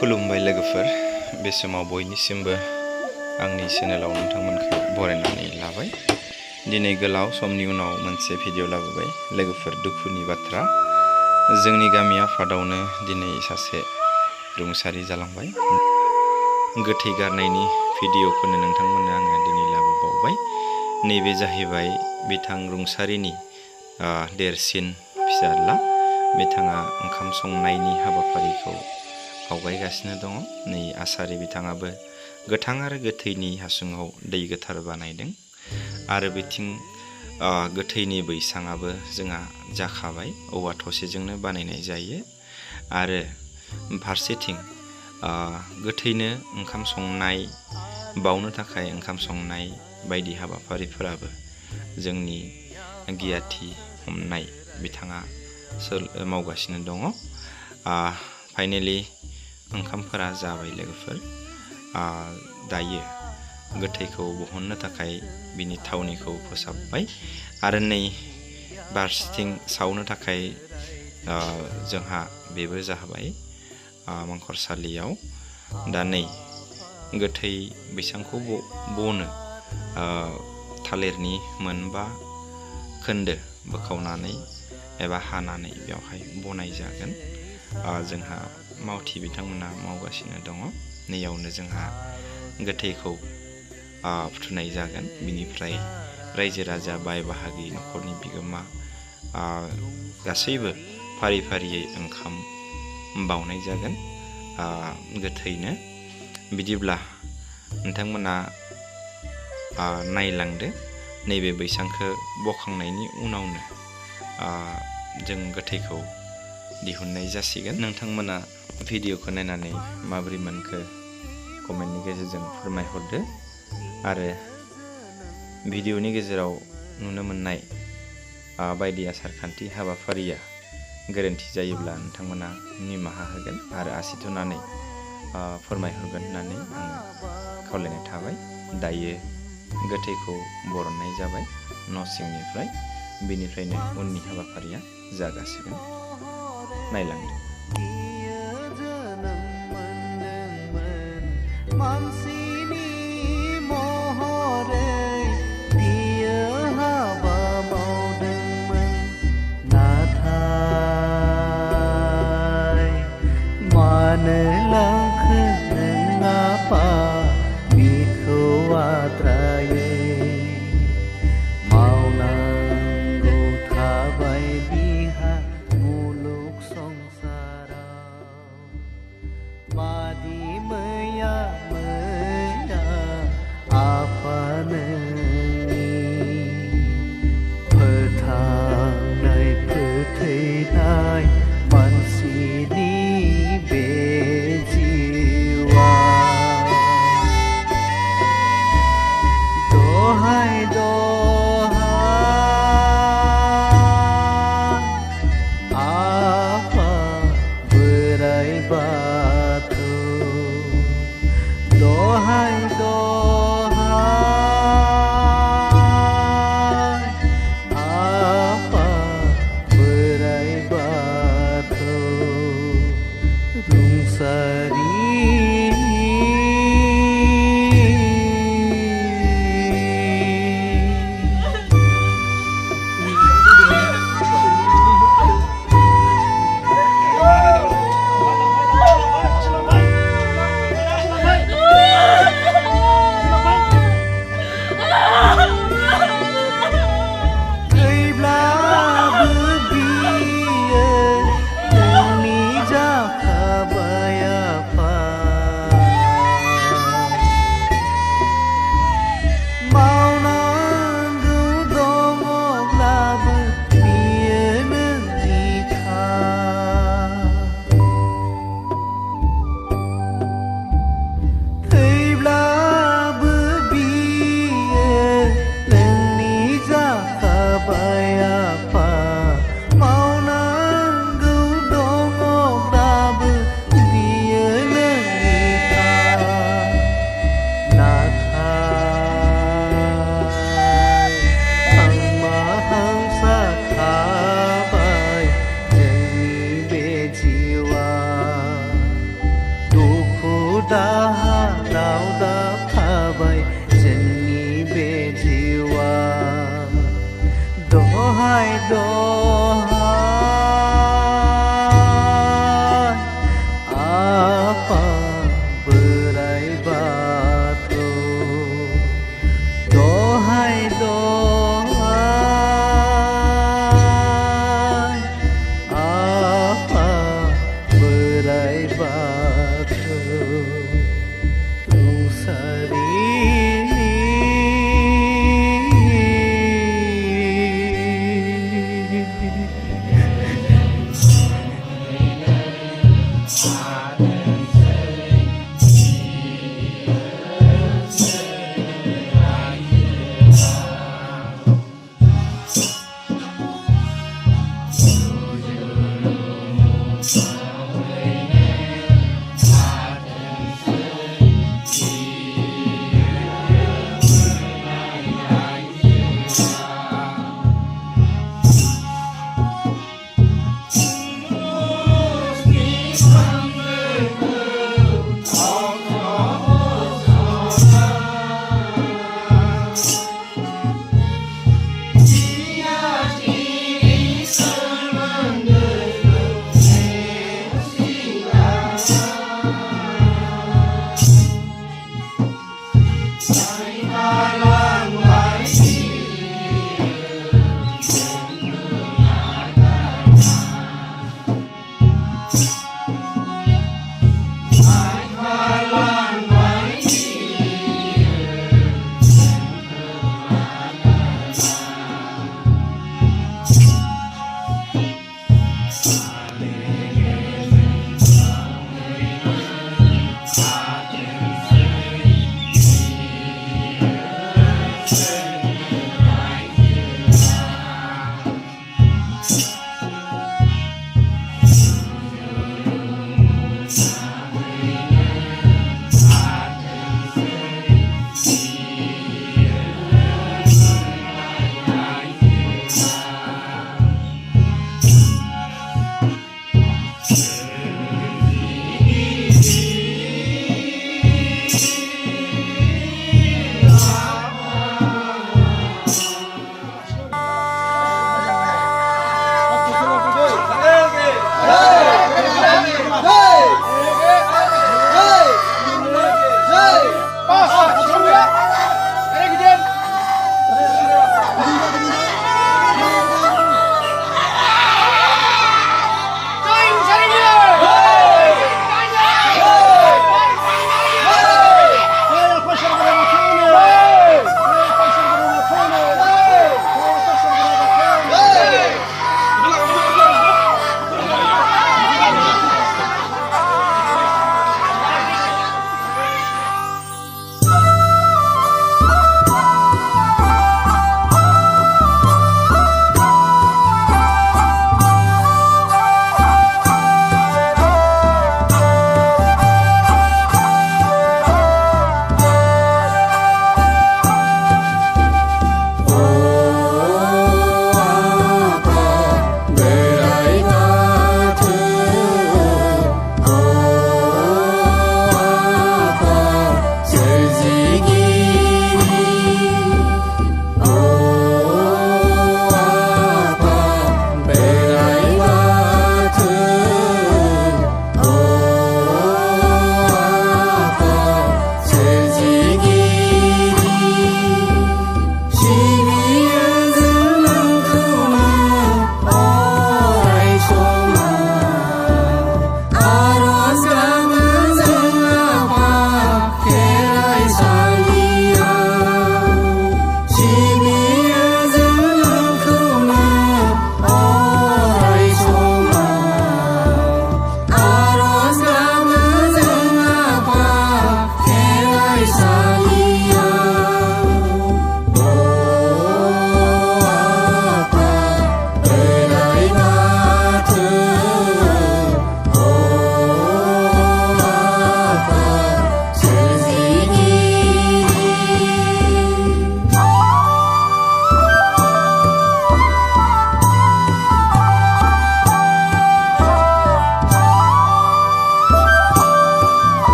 खुलुमबाय लोगोफोर बे समाव बयनिसिमबो आंनि चेनेलाव नोंथांमोनखौ बरायनानै लाबाय। दिनै गोलाव समनि उनाव मोनसे भिडिअ लाबोबाय लोगोफोर। दुखुनि बाथ्रा, जोंनि गामि आफादावनो दिनै सासे रुंसारि जालांबाय। गोथै गारनायनि भिडिअखौनो नोंथांमोननो आङो दिनै लाबोबावबाय। नैबे जाहैबाय बिथां रुंसारिनि देरसिन फिसाज्ला। बिथाङा ओंखाम संनायनि हाबाफारिखौ आवगायगासिनो दङ। नै आसारि बिथाङाबो गोथां आरो गोथैनि हासुङाव दै गोथार बानायदों आरो बिथिं गोथैनि बैसाङाबो जोंहा जाखाबाय, औवा थसेजोंनो बानायनाय जायो। आरो फारसेथिं गोथैनो ओंखाम संनाय, बावनो थाखाय ओंखाम संनाय बायदि हाबाफारिफोराबो जोंनि गियाथि हमनाय बिथाङा मावगासिनो दङ। फाइनेलि ओंखामफोरा जाबाय लोगोफोर। दायो गोथैखौ बहननो थाखाय बिनि थावनिखौ फोसाबबाय आरो नै फारसेथिं सावनो थाखाय जोंहा बेबो जाबाय मंखरसालियाव। दा नै गोथै बैसांखौ बनो थालिरनि मोनबा खोन्दो बोखावनानै एबा हानानै बेवहाय बनाय जागोन। जोंहा मावथि बिथांमोना मावगासिनो दङ। नैयावनो जोंहा गोथैखौ फुथुनाय जागोन। बिनिफ्राय रायजो राजा, बाय बाहागि, न'खरनि बिगोमा गासैबो फारि फारियै ओंखाम बावनाय जागोन गोथैनो। बिदिब्ला नोंथांमोना नायलांदो। नैबे बैसांखौ बखांनायनि उनावनो जों गोथैखौ दिहुननाय जासिगोन। नोंथांमोना भिडिअखौ नायनानै माबोरै मोनखो कमेन्टनि गेजेरजों फोरमायहरदो। आरो भिडिअनि गेजेराव नुनो मोननाय बायदि आसारखान्थि हाबाफारिया गोरोन्थि जायोब्ला नोंथांमोना निमाहा होगोन आरो आसि थुनानै फोरमायहरगोन होननानै आङो खावलायनाय थाबाय। दायो गोथैखौ बरननाय जाबाय न' सिंनिफ्राय। बेनिफ्रायनो उननि हाबाफारिया जागासिगोन। नायलांदो। दहाय दहाय